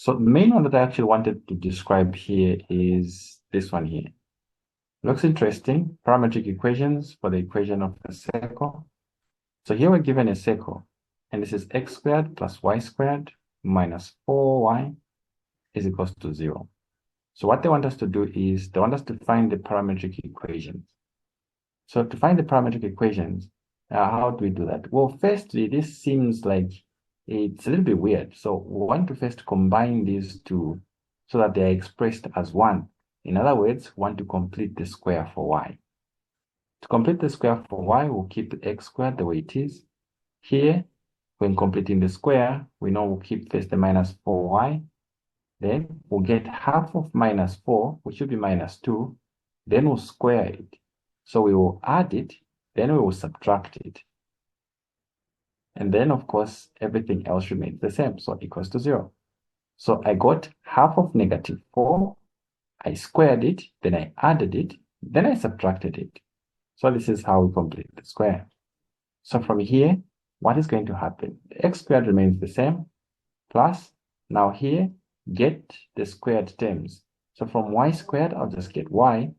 So the main one that I actually wanted to describe here is this one here. Looks interesting. Parametric equations for the equation of a circle. So here we're given a circle, and this is x squared plus y squared minus 4y is equals to 0. So what they want us to do is they want us to find the parametric equations. So to find the parametric equations, how do we do that? Well, firstly, this seems like it's a little bit weird. So we want to first combine these two so that they are expressed as one. In other words, we want to complete the square for y. To complete the square for y, we'll keep x squared the way it is. Here, when completing the square, we know we'll keep first the minus 4y. Then we'll get half of minus 4, which should be minus 2. Then we'll square it. So we will add it, then we will subtract it. And then, of course, everything else remains the same, so equals to 0. So I got half of negative 4, I squared it, then I added it, then I subtracted it. So this is how we complete the square. So from here, what is going to happen? The x squared remains the same, plus, now here, get the squared terms. So from y squared, I'll just get y.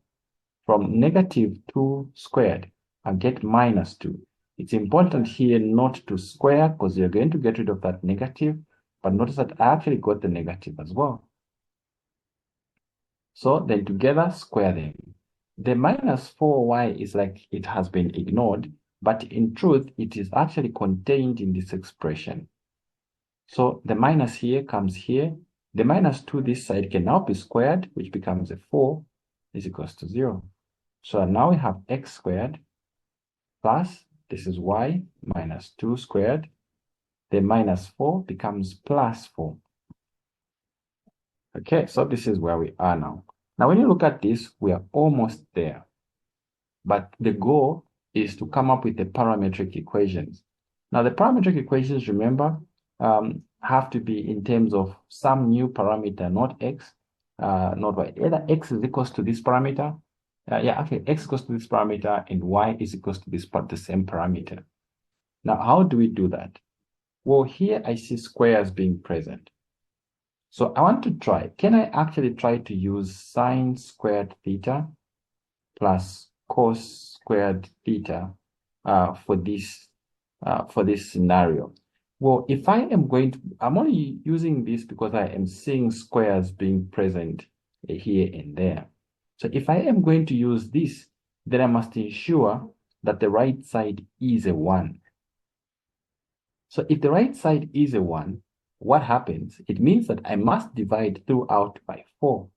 From negative 2 squared, I'll get minus 2. It's important here not to square because you're going to get rid of that negative, but notice that I actually got the negative as well. So then together, square them. The minus 4y is like it has been ignored, but in truth, it is actually contained in this expression. So the minus here comes here. The minus 2 this side can now be squared, which becomes a 4 is equals to 0. So now we have x squared plus, this is y, minus 2 squared. The minus 4 becomes plus 4. Okay, so this is where we are now. Now, when you look at this, we are almost there. But the goal is to come up with the parametric equations. Now, the parametric equations, remember, have to be in terms of some new parameter, not x, not y. Either x is equals to this parameter. X equals to this parameter and y is equals to the same parameter. Now, how do we do that? Well, here I see squares being present. So I want to try. Can I actually try to use sine squared theta plus cos squared theta for this scenario? Well, if I am going to, I'm only using this because I am seeing squares being present here and there. So if I am going to use this, then I must ensure that the right side is a 1. So if the right side is a 1, what happens? It means that I must divide throughout by 4.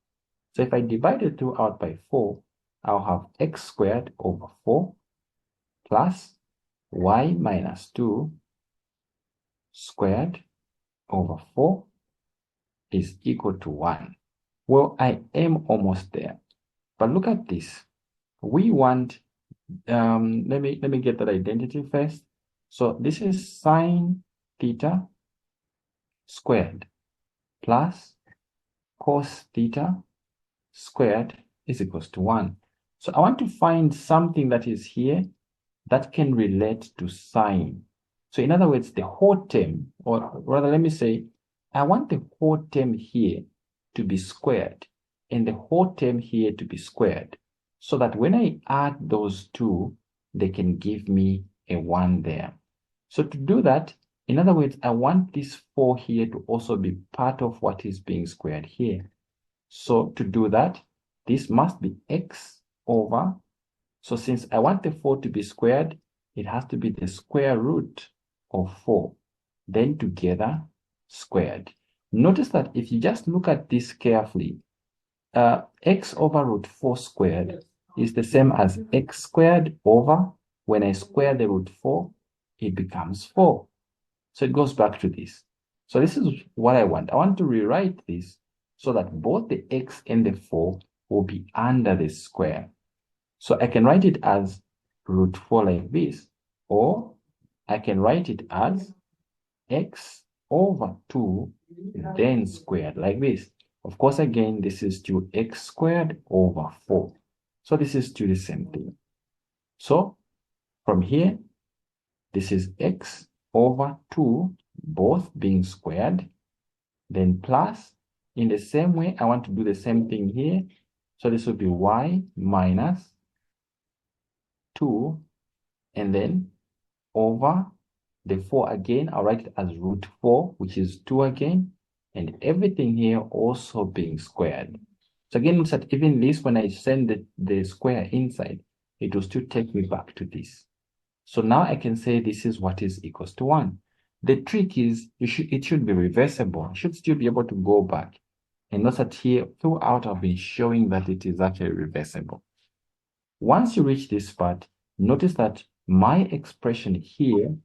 So if I divide it throughout by 4, I'll have x squared over 4 plus y minus 2 squared over 4 is equal to 1. Well, I am almost there. But look at this. We want, let me get that identity first. So this is sine theta squared plus cos theta squared is equals to 1. So I want to find something that is here that can relate to sine. So in other words, the whole term, or rather let me say, I want the whole term here to be squared and the whole term here to be squared so that when I add those two, they can give me a 1 there. So to do that, in other words, I want this 4 here to also be part of what is being squared here. So to do that, this must be x over, so since I want the 4 to be squared, it has to be the square root of 4, then together squared. Notice that if you just look at this carefully, x over root 4 squared is the same as x squared over, when I square the root 4, it becomes 4. So it goes back to this. So this is what I want. I want to rewrite this so that both the x and the 4 will be under the square. So I can write it as root 4 like this, or I can write it as x over 2 then squared like this. Of course, again, this is to x squared over 4. So this is to the same thing. So from here, this is x over 2, both being squared. then plus. In the same way, I want to do the same thing here. So this will be y minus 2, and then over the 4 again. I'll write it as root 4, which is 2 again, and everything here also being squared. So again, notice that even this, when I send the square inside, it will still take me back to this. So now I can say this is what is equals to 1. The trick is it should be reversible. You should still be able to go back. And notice that here, throughout, I've been showing that it is actually reversible. Once you reach this part, notice that my expression here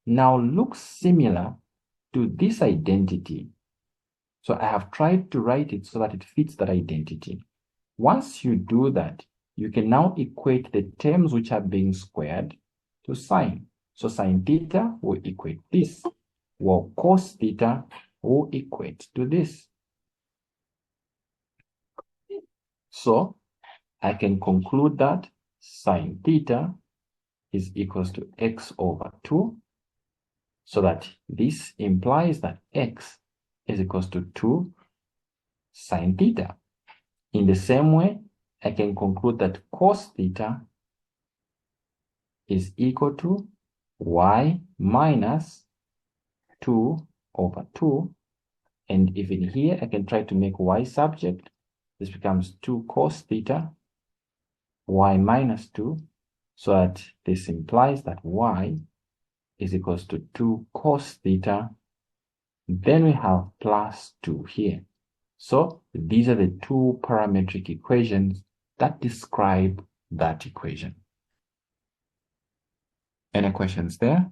now looks similar to this identity. So I have tried to write it so that it fits that identity. Once you do that, you can now equate the terms which are being squared to sine. So sine theta will equate this, while cos theta will equate to this. So I can conclude that sine theta is equals to x over 2, so that this implies that x is equals to 2 sine theta. In the same way, I can conclude that cos theta is equal to y minus 2 over 2. And even here, I can try to make y subject. This becomes 2 cos theta, y minus 2, so that this implies that y is equals to 2 cos theta. Then we have plus 2 here. So these are the two parametric equations that describe that equation. Any questions there?